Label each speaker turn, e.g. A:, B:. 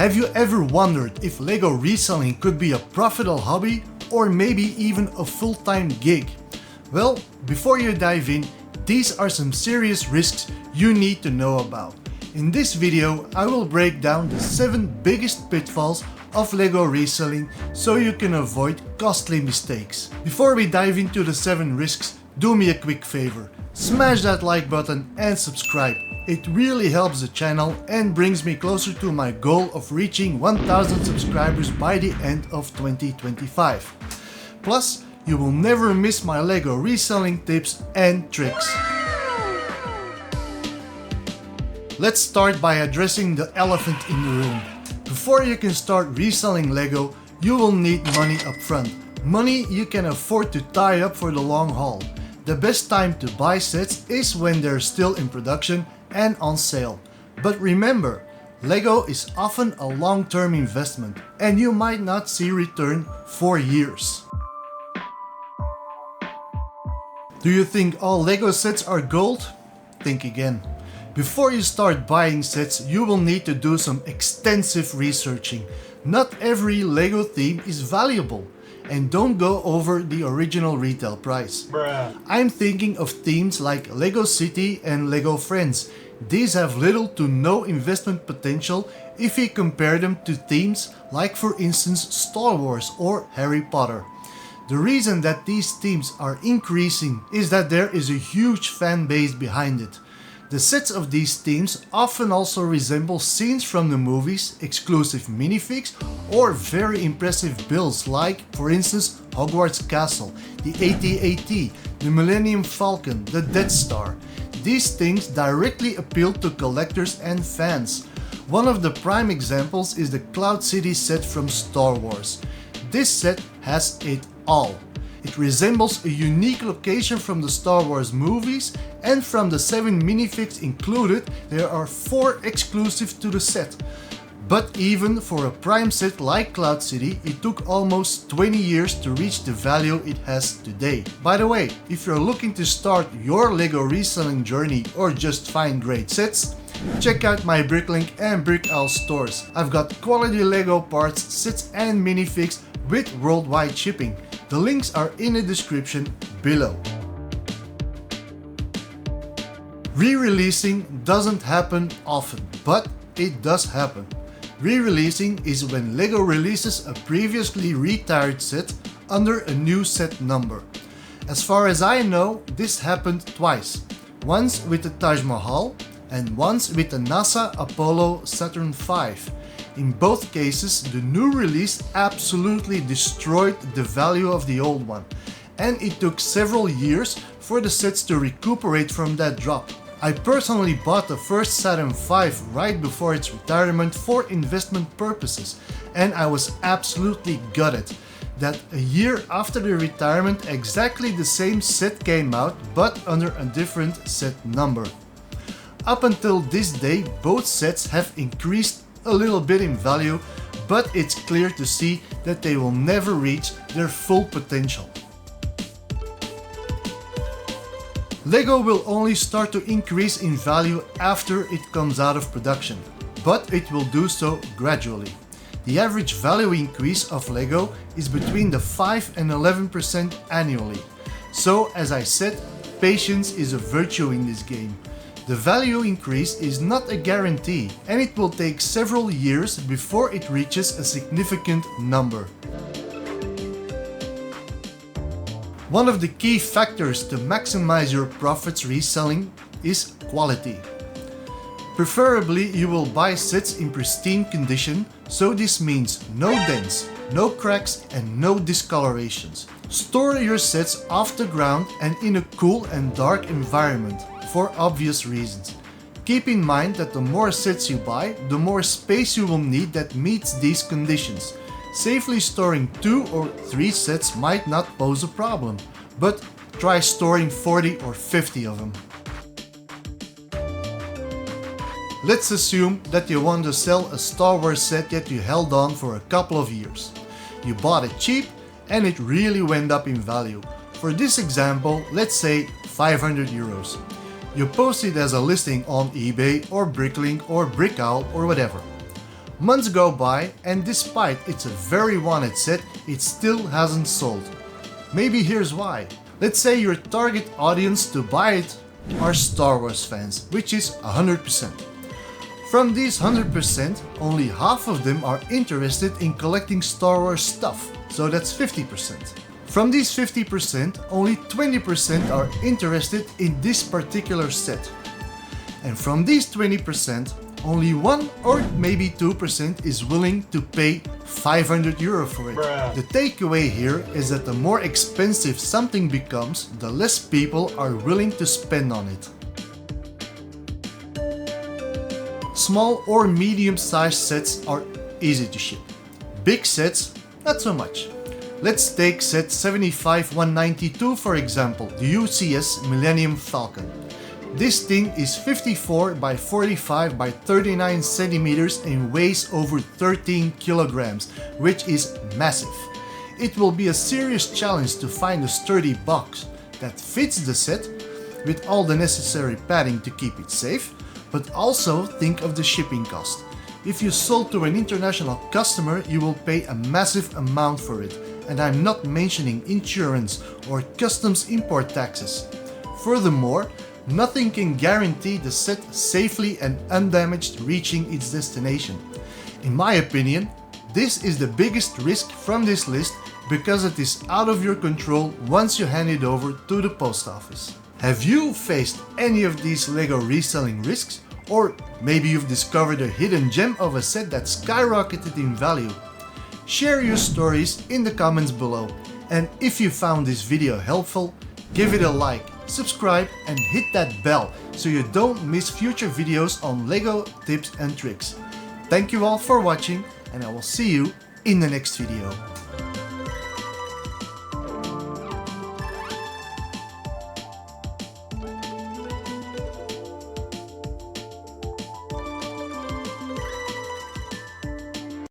A: Have you ever wondered if LEGO reselling could be a profitable hobby or maybe even a full-time gig? Well, before you dive in, these are some serious risks you need to know about. In this video, I will break down the 7 biggest pitfalls of LEGO reselling so you can avoid costly mistakes. Before we dive into the 7 risks, do me a quick favor. Smash that like button and subscribe. It really helps the channel and brings me closer to my goal of reaching 1000 subscribers by the end of 2025. Plus, you will never miss my LEGO reselling tips and tricks. Let's start by addressing the elephant in the room. Before you can start reselling LEGO, you will need money upfront. Money you can afford to tie up for the long haul. The best time to buy sets is when they're still in production and on sale. But remember, LEGO is often a long-term investment and you might not see return for years. Do you think all LEGO sets are gold? Think again. Before you start buying sets, you will need to do some extensive researching. Not every LEGO theme is valuable. And don't go over the original retail price. I'm thinking of themes like LEGO City and LEGO Friends. These have little to no investment potential if you compare them to themes like, for instance, Star Wars or Harry Potter. The reason that these themes are increasing is that there is a huge fan base behind it. The sets of these themes often also resemble scenes from the movies, exclusive minifigs, or very impressive builds like, for instance, Hogwarts Castle, the AT-AT, the Millennium Falcon, the Death Star. These things directly appeal to collectors and fans. One of the prime examples is the Cloud City set from Star Wars. This set has it all. It resembles a unique location from the Star Wars movies, and from the 7 minifigs included, there are 4 exclusive to the set. But even for a prime set like Cloud City, it took almost 20 years to reach the value it has today. By the way, if you're looking to start your LEGO reselling journey or just find great sets, check out my Bricklink and Brickowl stores. I've got quality LEGO parts, sets and minifigs with worldwide shipping. The links are in the description below. Re-releasing doesn't happen often, but it does happen. Re-releasing is when LEGO releases a previously retired set under a new set number. As far as I know, this happened twice. Once with the Taj Mahal and once with the NASA Apollo Saturn V. In both cases, the new release absolutely destroyed the value of the old one, and it took several years for the sets to recuperate from that drop. I personally bought the first Saturn V right before its retirement for investment purposes, and I was absolutely gutted that a year after the retirement exactly the same set came out but under a different set number. Up until this day, both sets have increased a little bit in value, but it's clear to see that they will never reach their full potential. LEGO will only start to increase in value after it comes out of production, but it will do so gradually. The average value increase of LEGO is between the 5 and 11% annually. So, as I said, patience is a virtue in this game. The value increase is not a guarantee, and it will take several years before it reaches a significant number. One of the key factors to maximize your profits reselling is quality. Preferably, you will buy sets in pristine condition, so this means no dents, no cracks and no discolorations. Store your sets off the ground and in a cool and dark environment, for obvious reasons. Keep in mind that the more sets you buy, the more space you will need that meets these conditions. Safely storing 2 or 3 sets might not pose a problem, but try storing 40 or 50 of them. Let's assume that you want to sell a Star Wars set that you held on for a couple of years. You bought it cheap and it really went up in value. For this example, let's say 500 euros. You post it as a listing on eBay or Bricklink or Brickowl or whatever. Months go by and despite it's a very wanted set, it still hasn't sold. Maybe here's why. Let's say your target audience to buy it are Star Wars fans, which is 100%. From these 100%, only half of them are interested in collecting Star Wars stuff, so that's 50%. From these 50%, only 20% are interested in this particular set. And from these 20%, only 1 or maybe 2% is willing to pay 500 euro for it.
B: Bruh.
A: The takeaway here is that the more expensive something becomes, the less people are willing to spend on it. Small or medium-sized sets are easy to ship. Big sets, not so much. Let's take set 75-192 for example, the UCS Millennium Falcon. This thing is 54 by 45 by 39 centimeters and weighs over 13 kilograms, which is massive. It will be a serious challenge to find a sturdy box that fits the set with all the necessary padding to keep it safe, but also think of the shipping cost. If you sold to an international customer, you will pay a massive amount for it, and I'm not mentioning insurance or customs import taxes. Furthermore, nothing can guarantee the set safely and undamaged reaching its destination. In my opinion, this is the biggest risk from this list because it is out of your control once you hand it over to the post office. Have you faced any of these LEGO reselling risks? Or maybe you've discovered a hidden gem of a set that skyrocketed in value? Share your stories in the comments below. And if you found this video helpful, give it a like, subscribe and hit that bell so you don't miss future videos on LEGO tips and tricks. Thank you all for watching and I will see you in the next video.